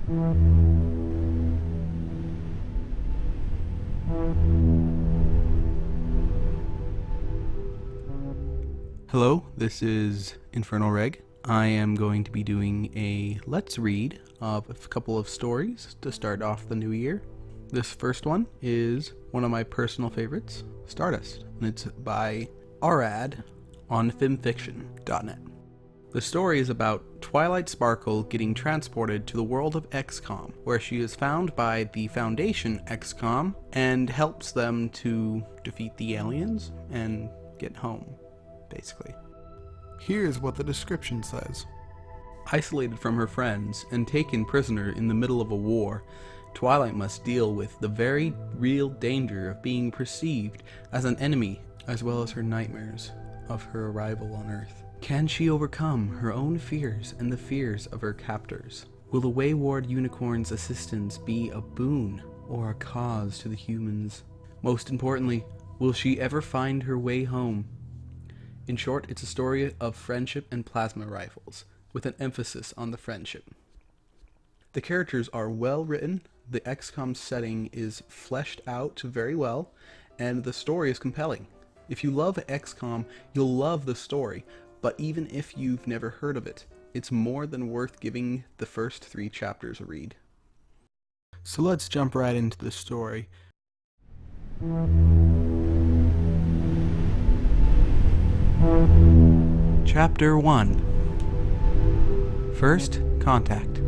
Hello, this is Inferno Reg. I am going to be doing a let's read of a couple of stories to start off the new year. This first one is one of my personal favorites, Stardust, and it's by Arad on filmfiction.net. The story is about Twilight Sparkle getting transported to the world of XCOM, where she is found by the Foundation XCOM and helps them to defeat the aliens and get home, basically. Here's what the description says. Isolated from her friends and taken prisoner in the middle of a war, Twilight must deal with the very real danger of being perceived as an enemy, as well as her nightmares of her arrival on Earth. Can she overcome her own fears and the fears of her captors? Will the wayward unicorn's assistance be a boon or a cause to the humans? Most importantly, will she ever find her way home? In short, it's a story of friendship and plasma rifles, with an emphasis on the friendship. The characters are well written, the XCOM setting is fleshed out very well, and the story is compelling. If you love XCOM, you'll love the story, but even if you've never heard of it, it's more than worth giving the first 3 chapters a read. So let's jump right into the story. Chapter 1. First Contact.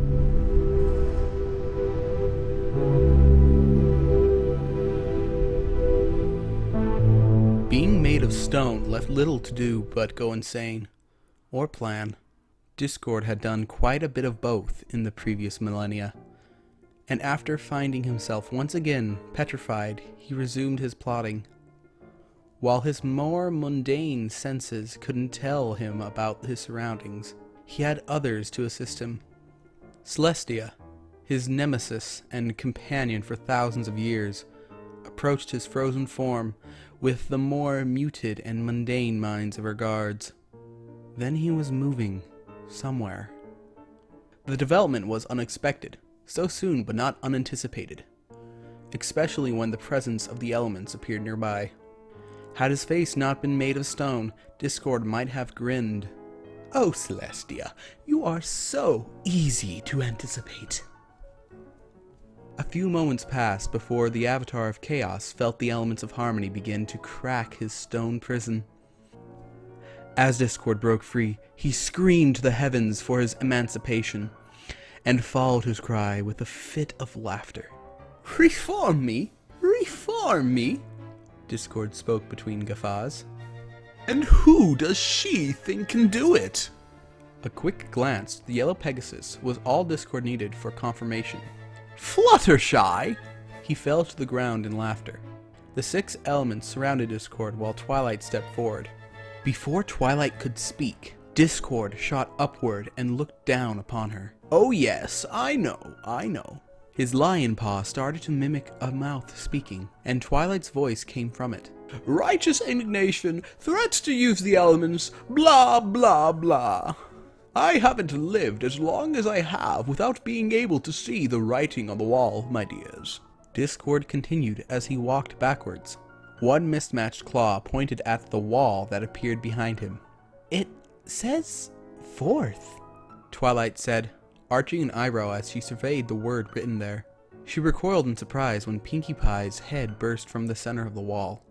Being made of stone left little to do but go insane, or plan. Discord had done quite a bit of both in the previous millennia, and after finding himself once again petrified, he resumed his plotting. While his more mundane senses couldn't tell him about his surroundings, he had others to assist him. Celestia, his nemesis and companion for thousands of years, approached his frozen form with the more muted and mundane minds of her guards. Then he was moving somewhere. The development was unexpected, so soon but not unanticipated, especially when the presence of the elements appeared nearby. Had his face not been made of stone, Discord might have grinned. "Oh, Celestia, you are so easy to anticipate." A few moments passed before the Avatar of Chaos felt the elements of harmony begin to crack his stone prison. As Discord broke free, he screamed to the heavens for his emancipation, and followed his cry with a fit of laughter. "Reform me! Reform me!" Discord spoke between guffaws. And who does she think can do it? A quick glance at the yellow Pegasus was all Discord needed for confirmation. Fluttershy! He fell to the ground in laughter. The 6 elements surrounded Discord while Twilight stepped forward. Before Twilight could speak, Discord shot upward and looked down upon her. "Oh yes, I know. His lion paw started to mimic a mouth speaking, and Twilight's voice came from it. Righteous indignation, threats to use the elements, blah blah blah. I haven't lived as long as I have without being able to see the writing on the wall, my dears." Discord continued as he walked backwards. One mismatched claw pointed at the wall that appeared behind him. "It says 4th," Twilight said, arching an eyebrow as she surveyed the word written there. She recoiled in surprise when Pinkie Pie's head burst from the center of the wall.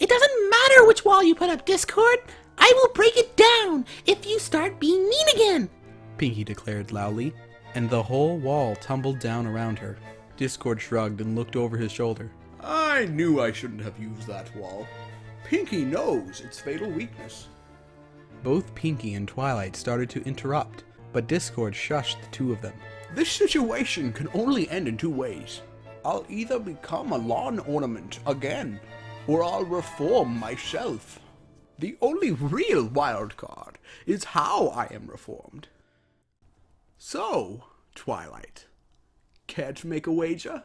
"It doesn't matter which wall you put up, Discord. I will break it down if you start being mean again," Pinkie declared loudly, and the whole wall tumbled down around her. Discord shrugged and looked over his shoulder. "I knew I shouldn't have used that wall. Pinkie knows its fatal weakness." Both Pinkie and Twilight started to interrupt, but Discord shushed the 2 of them. "This situation can only end in 2 ways. I'll either become a lawn ornament again, or I'll reform myself. The only real wild card is how I am reformed. So, Twilight, care to make a wager?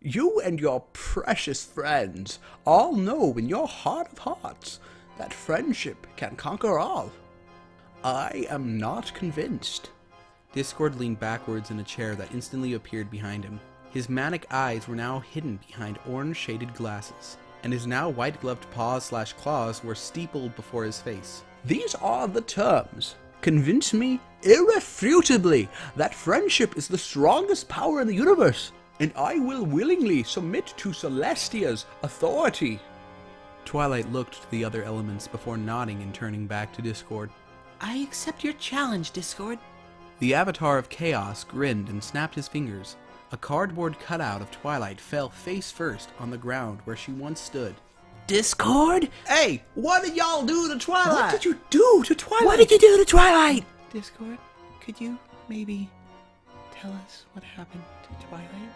You and your precious friends all know in your heart of hearts that friendship can conquer all. I am not convinced." Discord leaned backwards in a chair that instantly appeared behind him. His manic eyes were now hidden behind orange-shaded glasses, and his now white-gloved paws/claws were steepled before his face. These are the terms. Convince me irrefutably that friendship is the strongest power in the universe, and I will willingly submit to Celestia's authority. Twilight looked to the other elements before nodding and turning back to Discord. I accept your challenge, Discord. The avatar of Chaos grinned and snapped his fingers. A cardboard cutout of Twilight fell face first on the ground where she once stood. Discord? Hey, what did y'all do to Twilight? What did you do to Twilight? What did you do to Twilight? Discord, could you maybe tell us what happened to Twilight?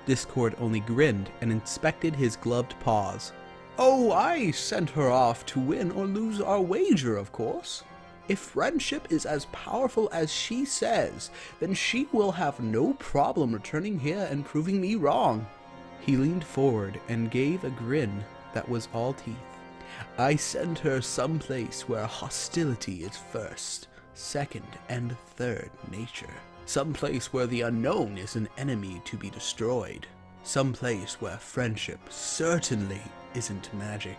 Discord only grinned and inspected his gloved paws. Oh, I sent her off to win or lose our wager, of course. If friendship is as powerful as she says, then she will have no problem returning here and proving me wrong. He leaned forward and gave a grin that was all teeth. I sent her someplace where hostility is first, second, and third nature. Someplace where the unknown is an enemy to be destroyed. Someplace where friendship certainly isn't magic.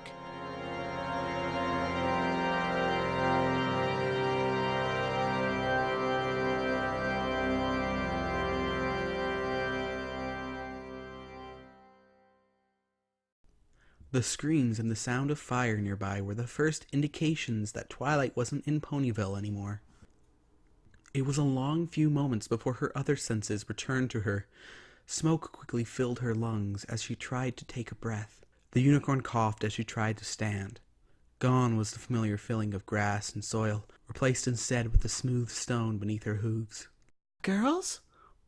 The screams and the sound of fire nearby were the first indications that Twilight wasn't in Ponyville anymore. It was a long few moments before her other senses returned to her. Smoke quickly filled her lungs as she tried to take a breath. The unicorn coughed as she tried to stand. Gone was the familiar feeling of grass and soil, replaced instead with the smooth stone beneath her hooves. Girls?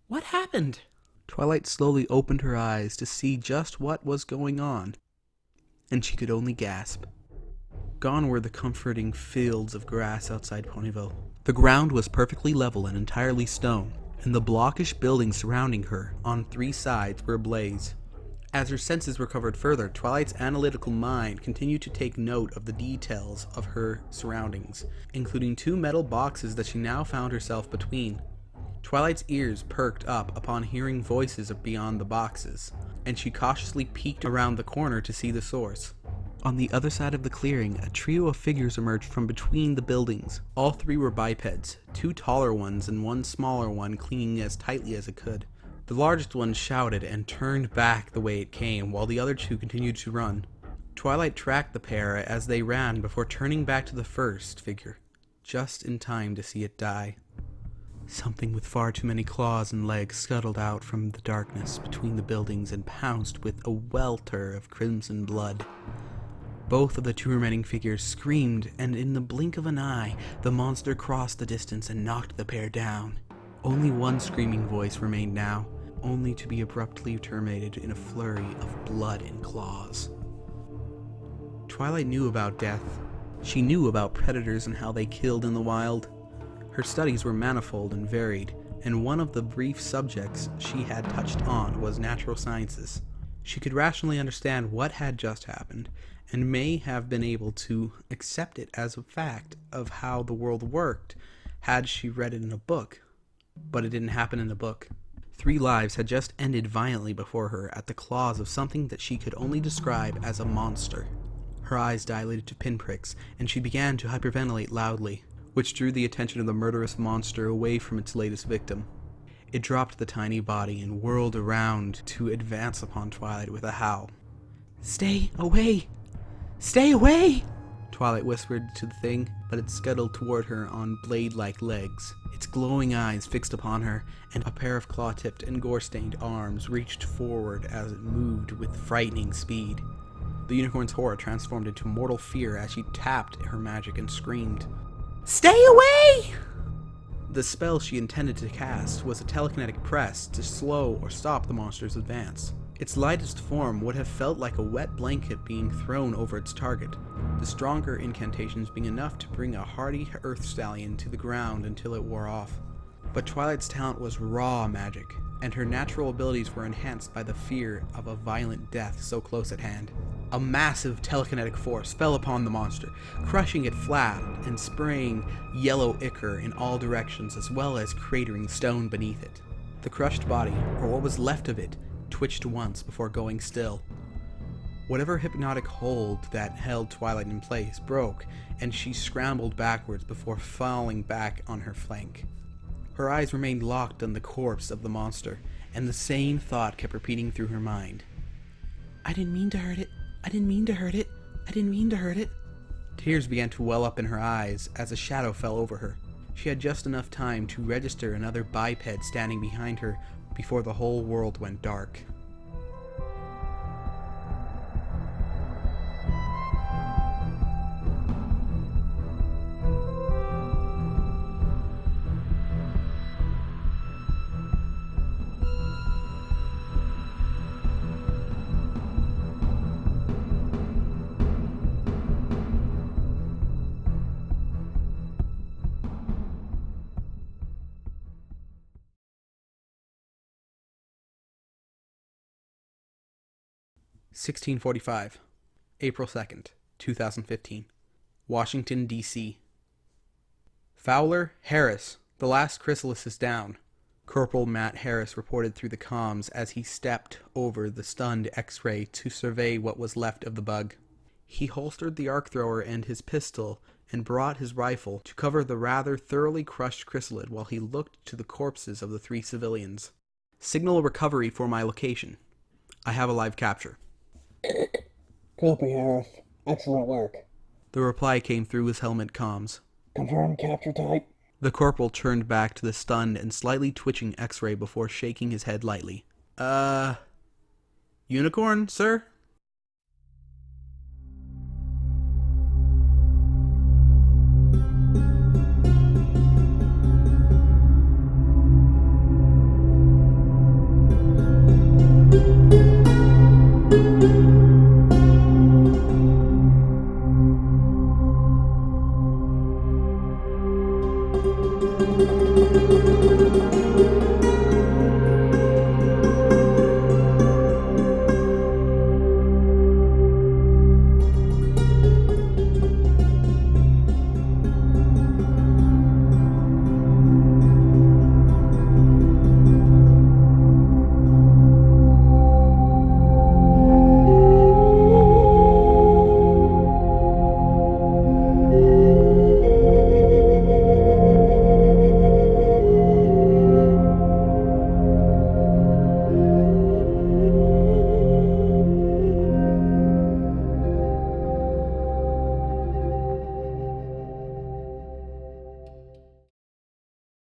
What happened? Twilight slowly opened her eyes to see just what was going on, and she could only gasp. Gone were the comforting fields of grass outside Ponyville. The ground was perfectly level and entirely stone, and the blockish buildings surrounding her on 3 sides were ablaze. As her senses recovered further, Twilight's analytical mind continued to take note of the details of her surroundings, including 2 metal boxes that she now found herself between. Twilight's ears perked up upon hearing voices beyond the boxes, and she cautiously peeked around the corner to see the source. On the other side of the clearing, a trio of figures emerged from between the buildings. All 3 were bipeds, 2 taller ones and 1 smaller one clinging as tightly as it could. The largest one shouted and turned back the way it came, while the other 2 continued to run. Twilight tracked the pair as they ran before turning back to the first figure, just in time to see it die. Something with far too many claws and legs scuttled out from the darkness between the buildings and pounced with a welter of crimson blood. Both of the 2 remaining figures screamed, and in the blink of an eye, the monster crossed the distance and knocked the pair down. Only one screaming voice remained now, only to be abruptly terminated in a flurry of blood and claws. Twilight knew about death. She knew about predators and how they killed in the wild. Her studies were manifold and varied, and one of the brief subjects she had touched on was natural sciences. She could rationally understand what had just happened, and may have been able to accept it as a fact of how the world worked had she read it in a book. But it didn't happen in the book. 3 lives had just ended violently before her at the claws of something that she could only describe as a monster. Her eyes dilated to pinpricks, and she began to hyperventilate loudly, which drew the attention of the murderous monster away from its latest victim. It dropped the tiny body and whirled around to advance upon Twilight with a howl. Stay away! Stay away! Twilight whispered to the thing, but it scuttled toward her on blade-like legs, its glowing eyes fixed upon her, and a pair of claw-tipped and gore-stained arms reached forward as it moved with frightening speed. The unicorn's horror transformed into mortal fear as she tapped her magic and screamed, Stay away! The spell she intended to cast was a telekinetic press to slow or stop the monster's advance. Its lightest form would have felt like a wet blanket being thrown over its target, the stronger incantations being enough to bring a hardy earth stallion to the ground until it wore off. But Twilight's talent was raw magic, and her natural abilities were enhanced by the fear of a violent death so close at hand. A massive telekinetic force fell upon the monster, crushing it flat and spraying yellow ichor in all directions, as well as cratering stone beneath it. The crushed body, or what was left of it, twitched once before going still. Whatever hypnotic hold that held Twilight in place broke, and she scrambled backwards before falling back on her flank. Her eyes remained locked on the corpse of the monster, and the same thought kept repeating through her mind. I didn't mean to hurt it. I didn't mean to hurt it. I didn't mean to hurt it. Tears began to well up in her eyes as a shadow fell over her. She had just enough time to register another biped standing behind her before the whole world went dark. (1645) April 2nd, 2015. Washington, D.C. Fowler, Harris, the last chrysalis is down, Corporal Matt Harris reported through the comms as he stepped over the stunned X-ray to survey what was left of the bug. He holstered the arc thrower and his pistol and brought his rifle to cover the rather thoroughly crushed chrysalid while he looked to the corpses of the 3 civilians. Signal recovery for my location. I have a live capture. Copy, Harris. Excellent work. The reply came through his helmet comms. Confirm capture type. The corporal turned back to the stunned and slightly twitching X-ray before shaking his head lightly. Unicorn, sir?